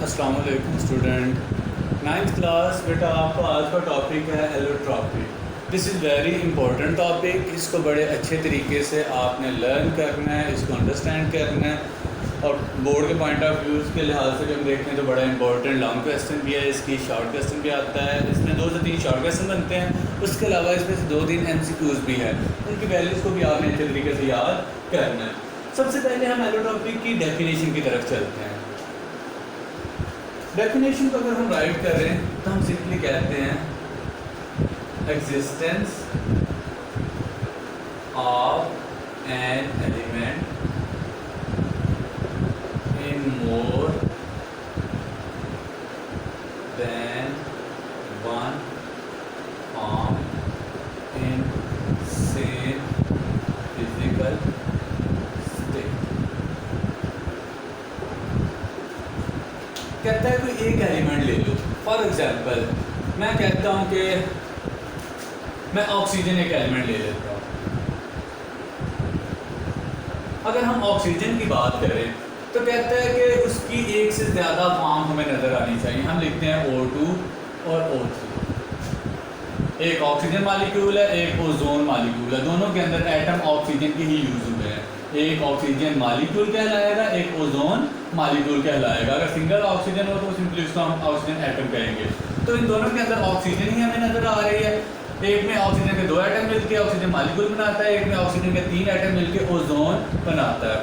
अस्सलाम वालेकुम student. Ninth class बेटा, आपका आज का टॉपिक है allotropy. This is very important topic. इसको बड़े अच्छे तरीके से आपने लर्न करना है, इसको अंडरस्टैंड करना है। और बोर्ड के पॉइंट ऑफ व्यू के लिहाज से हम देखते हैं तो बड़ा इंपॉर्टेंट लॉन्ग क्वेश्चन भी है, इसकी शॉर्ट क्वेश्चन भी आता है। इसमें 2 से 3 शॉर्ट क्वेश्चन बनते हैं, उसके अलावा इसमें से 2-3 MCQs भी है। उनकी वैल्यूज़ को भी आपने अच्छे तरीके से याद करना है। सबसे पहले हम एलोट्रॉपी की डेफिनेशन की तरफ चलते हैं। डेफिनेशन को अगर हम राइट करें तो हम सिंपली कहते हैं existence of an element in more than one form in same physical state. कहता है कोई एक एलिमेंट ले लो। फॉर एग्जांपल मैं कहता हूँ कि मैं ऑक्सीजन एक एलिमेंट ले लेता हूँ। अगर हम ऑक्सीजन की बात करें तो कहता है कि उसकी एक से ज़्यादा फॉर्म हमें नज़र आनी चाहिए। हम लिखते हैं O2 और O3। एक ऑक्सीजन मालिक्यूल है, एक ओजोन मालिक्यूल है। दोनों के अंदर एटम ऑक्सीजन के ही यूज़ हुए हैं। एक ऑक्सीजन मालिक्यूल कहलाएगा, एक ओजोन मालिक्यूल कहलाएगा। अगर सिंगल ऑक्सीजन हो तो सिंपली उसको हम ऑक्सीजन एटम कहेंगे। तो इन दोनों के अंदर ऑक्सीजन ही हमें नज़र आ रही है। एक में ऑक्सीजन के 2 एटम मिलकर ऑक्सीजन मालिक्यूल बनाता है, एक में ऑक्सीजन के 3 एटम मिलकर ओजोन बनाता है।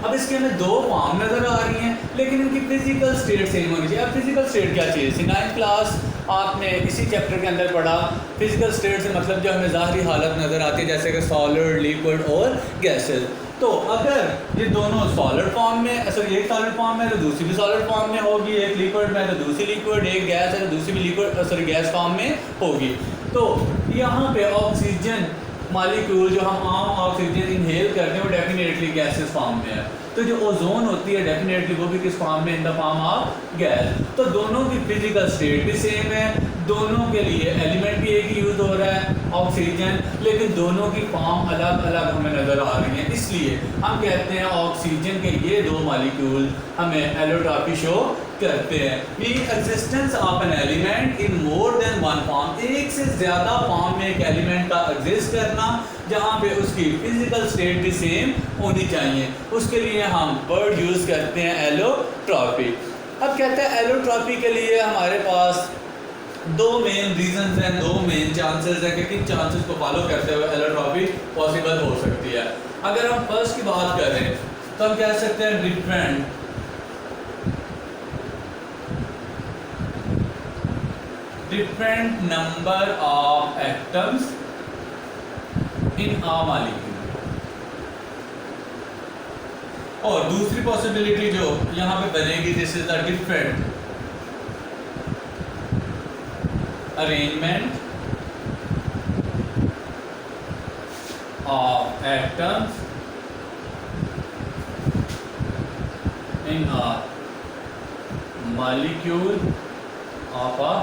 अब इसके हमें 2 फॉर्म नज़र आ रही हैं, लेकिन इनकी फिजिकल स्टेट सेम होनी चाहिए। अब फिजिकल स्टेट क्या चीज़ थी? 9th क्लास आपने इसी चैप्टर के अंदर पढ़ा। फिजिकल स्टेट से मतलब जो हमें ज़ाहरी हालत नज़र आती है, जैसे कि सॉलिड, लिक्विड और गैसेस। तो अगर ये दोनों सॉलिड फॉर्म में, सॉरी एक सॉलिड फॉर्म में तो दूसरी भी सॉलिड फॉर्म में होगी, एक लिक्विड में तो दूसरी लिक्विड, एक गैस है तो दूसरी भी लिक्विड सॉरी गैस फॉर्म में होगी। तो यहाँ पे ऑक्सीजन मालिक्यूल जो हम आम ऑक्सीजन इनहेल करते हैं वो डेफिनेटली गैसेस फॉर्म में है। तो जो ओजोन होती है डेफिनेटली वो भी किस फॉर्म में? In the form of gas. तो दोनों की फिजिकल स्टेट भी सेम है, दोनों के लिए एलिमेंट भी एक ही यूज हो रहा है ऑक्सीजन, लेकिन दोनों की फॉर्म अलग अलग हमें नज़र आ रही है। इसलिए हम कहते हैं ऑक्सीजन के ये 2 मालिक्यूल हमें एलोट्रॉपी शो करते हैं। The existence of an element in more than one form, एक से ज़्यादा फॉर्म में एक एलिमेंट का एग्जिस्ट करना जहाँ पे उसकी फिजिकल स्टेट भी सेम होनी चाहिए। उसके लिए हम वर्ड यूज़ करते हैं एलोट्रॉपी। अब कहते हैं एलोट्रॉपी के लिए हमारे पास 2 मेन रीजंस हैं, 2 मेन चांसेस हैं कि किन चांसेस को फॉलो करते हुए एलोट्रॉपी पॉसिबल हो सकती है। अगर हम फर्स्ट की बात करें तो हम कह सकते हैं different number of atoms in a molecule. और दूसरी पॉसिबिलिटी जो यहाँ पे बनेगी, this is the different arrangement of atoms in a molecule of a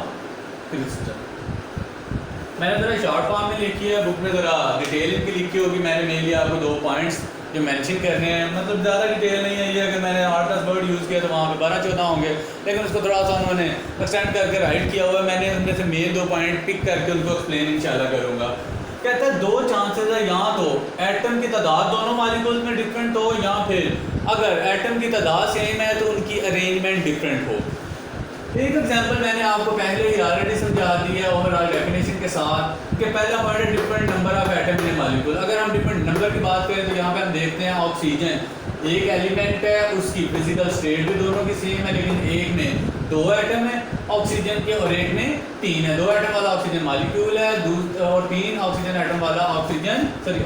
crystal. मैंने ज़रा शॉर्ट फॉर्म में लिखी है, बुक में ज़रा डिटेल की लिखी होगी। मैंने मेनली आपको 2 पॉइंट्स जो मेंशन करने हैं, मतलब ज़्यादा डिटेल नहीं है ये। अगर मैंने 8-10 वर्ड यूज़ किया तो वहाँ पे 12-14 होंगे, लेकिन उसको थोड़ा सा उन्होंने एक्सटेंड करके राइट किया हुआ है। मैंने उनमें से मेन 2 पॉइंट पिक करके उनको एक्सप्लेन इंशाल्लाह करूँगा। कहता है 2 चांसेस है, यहाँ तो एटम की तादाद दोनों मालिक्यूल्स में डिफरेंट हो, या फिर अगर एटम की तादाद सेम है तो उनकी अरेंजमेंट डिफरेंट हो। एक एग्जांपल मैंने आपको पहले ही ऑलरेडी समझा दी है ओवरऑल डेफिनेशन के साथ कि पहला पॉइंट है different number of atom in molecule. अगर हम डिफरेंट नंबर की बात करें तो यहाँ पे हम देखते हैं ऑक्सीजन एक एलिमेंट है, उसकी फिजिकल स्टेट भी दोनों की सेम है, लेकिन एक में 2 एटम है ऑक्सीजन के और एक में 3 है। 2 एटम वाला ऑक्सीजन मालिक्यूल है और 3 ऑक्सीजन एटम वाला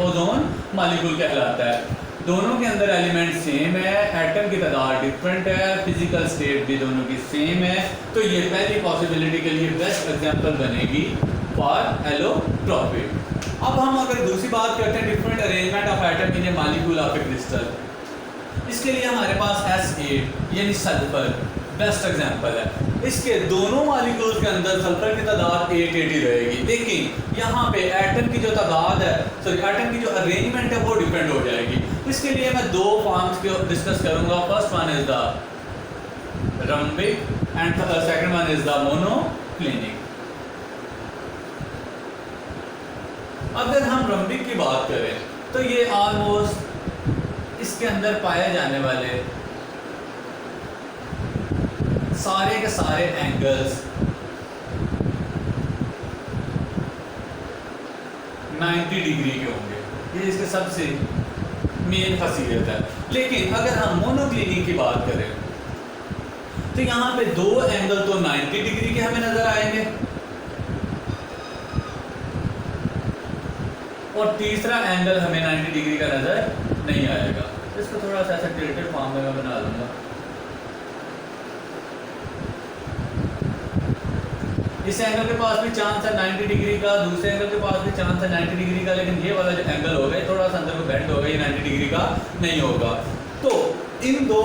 ओजोन मालिक्यूल कहलाता है। दोनों के अंदर एलिमेंट सेम है, एटम की तादाद डिफरेंट है, फिजिकल स्टेट भी दोनों की सेम है। तो ये पहली पॉसिबिलिटी के लिए बेस्ट एग्जांपल बनेगी फॉर एलोट्रॉपी। अब हम अगर दूसरी बात करते हैं different arrangement of atom in A molecule of A crystal, इसके लिए हमारे पास S8 यानी सल्फर बेस्ट एग्जांपल है। इसके दोनों मॉलिक्यूल्स के अंदर सल्फर की तादाद 880 रहेगी, लेकिन यहाँ पे एटम की जो तादाद है, सॉरी एटम की जो अरेंजमेंट है वो डिपेंड हो जाएगी। इसके लिए मैं 2 फॉर्म्स को डिस्कस करूँगा। First one is the rhombic and the second one is the monoclinic. अगर हम rhombic की बात करें तो ये ऑलमोस्ट इसके अंदर पाए जाने वाले सारे के सारे एंगल्स 90 डिग्री के होंगे, ये इसके सबसे मेन खासियत है। लेकिन अगर हम मोनोक्लिनिक की बात करें तो यहाँ पे दो एंगल तो 90 डिग्री के हमें नजर आएंगे और तीसरा एंगल हमें 90 डिग्री का नजर नहीं आएगा। इसको थोड़ा सा ऐसा टिल्टेड फॉर्म में मैं बना लूँगा। इस एंगल के पास भी चांस है 90 डिग्री का, दूसरे एंगल के पास भी चांस है 90 डिग्री का, लेकिन ये वाला जो एंगल होगा ये थोड़ा सा अंदर को बेंड होगा, ये 90 डिग्री का नहीं होगा। तो इन दो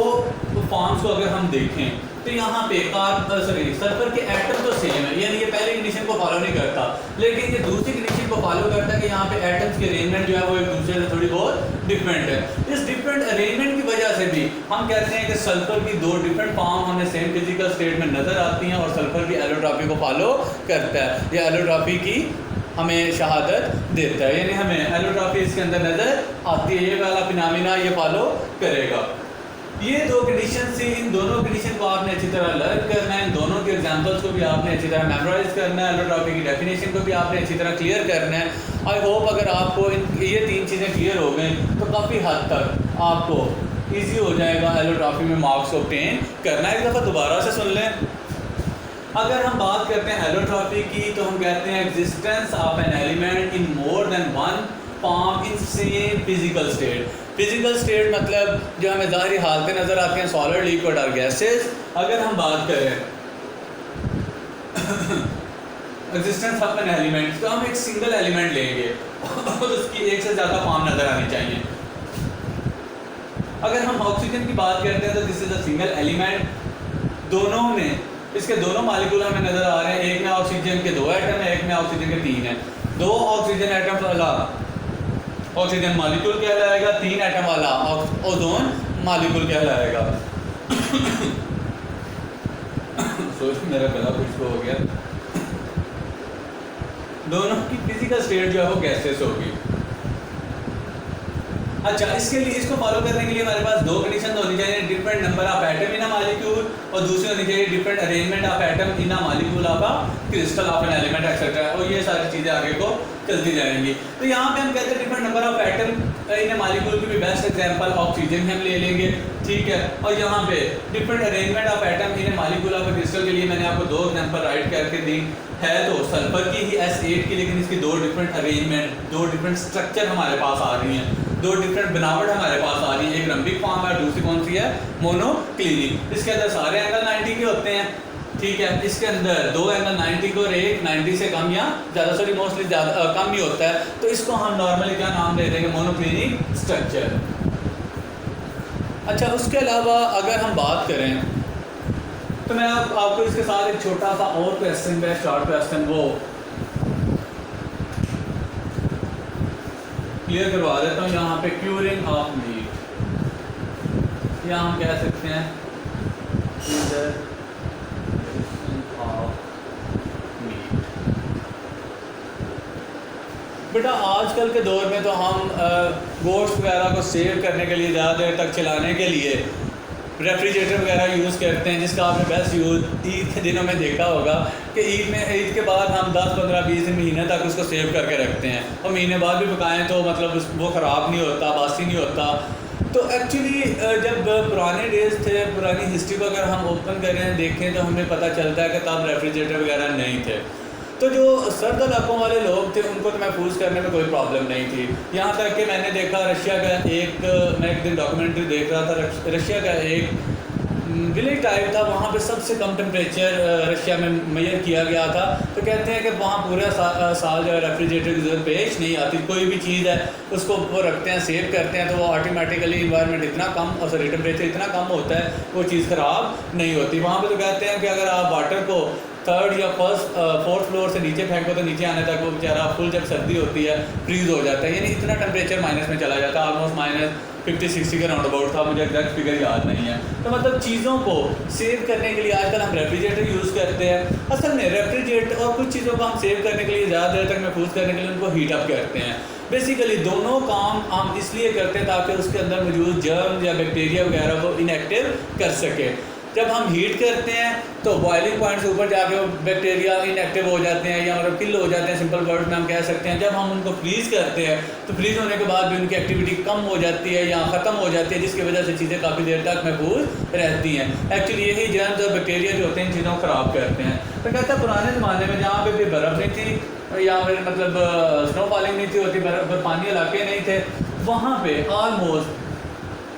फॉर्म्स को अगर हम देखें तो यहाँ पे सल्फर के एटम तो सेम है, यानी ये पहले कंडीशन को फॉलो नहीं करता, लेकिन ये दूसरी कंडीशन को फॉलो करता है कि यहाँ पे एटम्स की अरेंजमेंट जो है वो एक दूसरे से थोड़ी बहुत डिफरेंट है। इस डिफरेंट अरेंजमेंट की वजह से भी हम कहते हैं कि सल्फर की दो डिफरेंट फॉर्म हमें सेम फिजिकल स्टेट में नजर आती हैं और सल्फर भी एलोट्रॉपी को फॉलो करता है, या एलोट्रॉपी की हमें शहादत देता है, यानी हमें एलोट्रॉपी इसके अंदर नजर आती है। ये वाला फिनोमेना ये फॉलो करेगा। ये दो कंडीशन से इन दोनों कंडीशन को आपने अच्छी तरह लर्न करना है, इन दोनों के एग्जांपल्स को भी आपने अच्छी तरह मेमोराइज करना है, एलोट्रॉपी की डेफिनेशन को भी आपने अच्छी तरह क्लियर करना है। आई होप अगर आपको ये तीन चीज़ें क्लियर हो गई तो काफ़ी हद तक आपको ईजी हो जाएगा एलोट्रॉपी में मार्क्स ऑब्टेन करना। एक दफ़ा दोबारा से सुन लें। अगर हम बात करते हैं एलोट्रॉपी की तो हम कहते हैं existence of an element in more than one form in same physical state. Physical state मतलब जो हमें ज़ाहिरी हालतें नज़र आती हैं, सॉलिड, लिक्विड और गैसेस। अगर हम बात करें एग्जिस्टेंस ऑफ एन एलिमेंट तो हम एक सिंगल एलिमेंट लेंगे और उसकी एक से ज़्यादा फॉर्म नज़र आनी चाहिए। अगर हम ऑक्सीजन की बात करते हैं तो this is a single element, दोनों में इसके दोनों मालिक्यूल हमें नज़र आ रहे हैं। एक में ऑक्सीजन के 2 एटम है, एक में ऑक्सीजन के 3 है। 2 ऑक्सीजन एटम वाला ऑक्सीजन मालिक्यूल कहलाएगा, 3 एटम वाला ओजोन मालिक्यूल कहलाएगा। सोच मेरा गला कुछ हो गया। दोनों की फिजिकल स्टेट जो है वो गैसेस होगी। अच्छा, इसके लिए इसको फॉलो करने के लिए हमारे पास दो कंडीशन तो होनी चाहिए, different number of atom in a molecule, और दूसरी होनी चाहिए different arrangement of atom in a molecule of a crystal of an element etcetera. और ये सारी चीज़ें आगे को चलती जाएंगी। तो यहाँ पे हम कहते हैं different number of atom in a molecule की भी बेस्ट एग्जांपल ऑक्सीजन हम ले लेंगे, ठीक है। और यहाँ पे different arrangement of atom in a molecule of a crystal के लिए मैंने आपको 2 एग्जांपल राइट करके दी है। तो सल्फर की ही S8 की, लेकिन इसकी 2 डिफरेंट अरेंजमेंट, 2 डिफरेंट स्ट्रक्चर हमारे पास आ रही हैं, 2 डिफरेंट बनावट हमारे पास आ रही है। एक रंबिक फॉर्म है, दूसरी कौन सी है, मोनोक्लिनिक। इसके अंदर सारे एंगल 90 के होते हैं, ठीक है। इसके अंदर 2 एंगल 90 को और एक 90 से कम या ज़्यादा, सॉरी मोस्टली ज़्यादा कम ही होता है। तो इसको हम नॉर्मली क्या नाम दे देंगे, मोनोक्लिनिक स्ट्रक्चर। अच्छा, उसके अलावा अगर हम बात करें तो मैं आपको इसके साथ एक छोटा सा और क्वेश्चन है, शॉर्ट क्वेश्चन, वो क्लियर करवा देता हूँ। यहाँ पे क्यूरिंग ऑफ मीट, या हम कह सकते हैं बेटा आजकल के दौर में तो हम गोश्त वगैरह को सेव करने के लिए, ज़्यादा देर तक चलाने के लिए रेफ्रिजरेटर वगैरह यूज़ करते हैं, जिसका आपने बेस्ट यूज़ ईद के दिनों में देखा होगा कि ईद के बाद हम 10, 15, 20 महीने तक उसको सेव करके रखते हैं, और महीने बाद भी पकाएं तो मतलब वो ख़राब नहीं होता, बासी नहीं होता। तो एक्चुअली जब पुराने डेज थे, पुरानी हिस्ट्री को अगर हम ओपन करें देखें तो हमें पता चलता है कि तब रेफ्रिजरेटर वगैरह नहीं थे। तो जो सर्द इलाकों वाले लोग थे उनको तो महफूज करने में कोई प्रॉब्लम नहीं थी। यहाँ तक कि मैंने देखा रशिया का मैं एक दिन डॉक्यूमेंट्री देख रहा था, रशिया का एक विलेज टाइप था, वहाँ पे सबसे कम टेम्परेचर रशिया में मेजर किया गया था। तो कहते हैं कि वहाँ पूरे साल जो है रेफ्रिजरेटर की जरूरत पेश नहीं आती। कोई भी चीज़ है उसको वो रखते हैं, सेव करते हैं, तो वो ऑटोमेटिकली इन्वायरमेंट इतना कम और सॉरी टेम्परेचर इतना कम होता है वो चीज़ ख़राब नहीं होती। वहाँ पे तो कहते हैं कि अगर आप वाटर को थर्ड या फोर्थ फ्लोर से नीचे फेंको तो नीचे आने तक वो बेचारा फुल जब सर्दी होती है फ्रीज हो जाता है, यानी इतना टेम्परेचर माइनस में चला जाता है, ऑलमोस्ट -50-60 के राउंड अबाउट था, मुझे एग्जैक्ट फिगर याद नहीं है। तो मतलब चीज़ों को सेव करने के लिए आजकल हम रेफ्रिजरेटर यूज़ करते हैं। असल में रेफ्रिजरेटर और कुछ चीज़ों को हम सेव करने के लिए, ज़्यादा देर तक महफूज करने के लिए उनको हीट अप करते हैं। बेसिकली दोनों काम हम इसलिए करते हैं ताकि उसके अंदर मौजूद जर्म या बैक्टीरिया वगैरह को इनएक्टिव कर सके। जब हम हीट करते हैं तो बॉइलिंग पॉइंट से ऊपर जाके वो बैक्टीरिया इनएक्टिव हो जाते हैं या मतलब किल हो जाते हैं, सिंपल वर्ड में हम कह सकते हैं। जब हम उनको फ्रीज़ करते हैं तो फ्रीज़ होने के बाद भी उनकी एक्टिविटी कम हो जाती है या ख़त्म हो जाती है, जिसकी वजह से चीज़ें काफ़ी देर तक महफूज रहती हैं। एक्चुअली यही जर्म्स और बैक्टीरिया जो होते हैं इन चीज़ों को ख़राब करते हैं। तो कहता है पुराने ज़माने में जहाँ पे भी बर्फ़ नहीं थी या फिर मतलब स्नो फॉलिंग नहीं थी होती, बर्फानी इलाके नहीं थे, वहाँ पे ऑलमोस्ट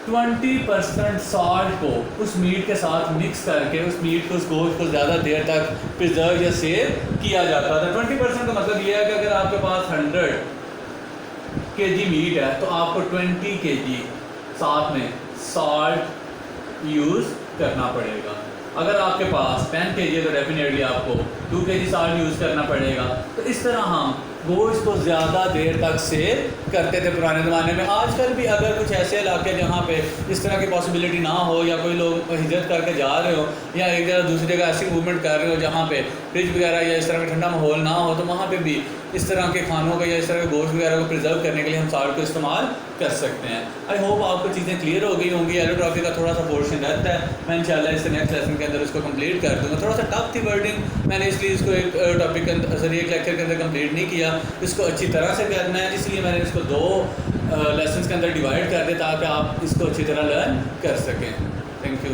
20% सॉल्ट को उस मीट के साथ मिक्स करके उस मीट को, उस गोश्त को ज़्यादा देर तक प्रिजर्व या सेव किया जाता था। 20% का मतलब ये है कि अगर आपके पास 100 kg मीट है तो आपको 20 kg साथ में सॉल्ट यूज़ करना पड़ेगा। अगर आपके पास 10 kg है तो डेफिनेटली आपको 2 kg सॉल्ट यूज़ करना पड़ेगा। तो इस तरह हम गोश्त को ज़्यादा देर तक सेव करते थे पुराने ज़माने में। आजकल भी अगर कुछ ऐसे इलाके जहाँ पे इस तरह की पॉसिबिलिटी ना हो या कोई लोग हिजरत करके जा रहे हो या एक जगह दूसरी जगह ऐसी मूवमेंट कर रहे हो जहाँ पे फ्रिज वगैरह या इस तरह का ठंडा माहौल ना हो, तो वहाँ पे भी इस तरह के खानों का या इस तरह के गोश्त वगैरह को प्रिजर्व करने के लिए हम सॉल्ट को इस्तेमाल कर सकते हैं। आई होप आपको चीज़ें क्लियर हो गई होंगी। एलोट्रॉफी का थोड़ा सा पोर्शन रहता है, मैं इंशाल्लाह इस नेक्स्ट लेसन के अंदर इसको कंप्लीट कर दूँगा। थोड़ा सा टफ थी वर्डिंग, मैंने इसलिए इसको एक टॉपिक के अंदर सॉरी एक लेक्चर के अंदर कंप्लीट नहीं किया। इसको अच्छी तरह से करना है, इसलिए मैंने इसको 2 लेसन्स के अंदर डिवाइड कर दिया ताकि आप इसको अच्छी तरह लर्न कर सकें। Thank you.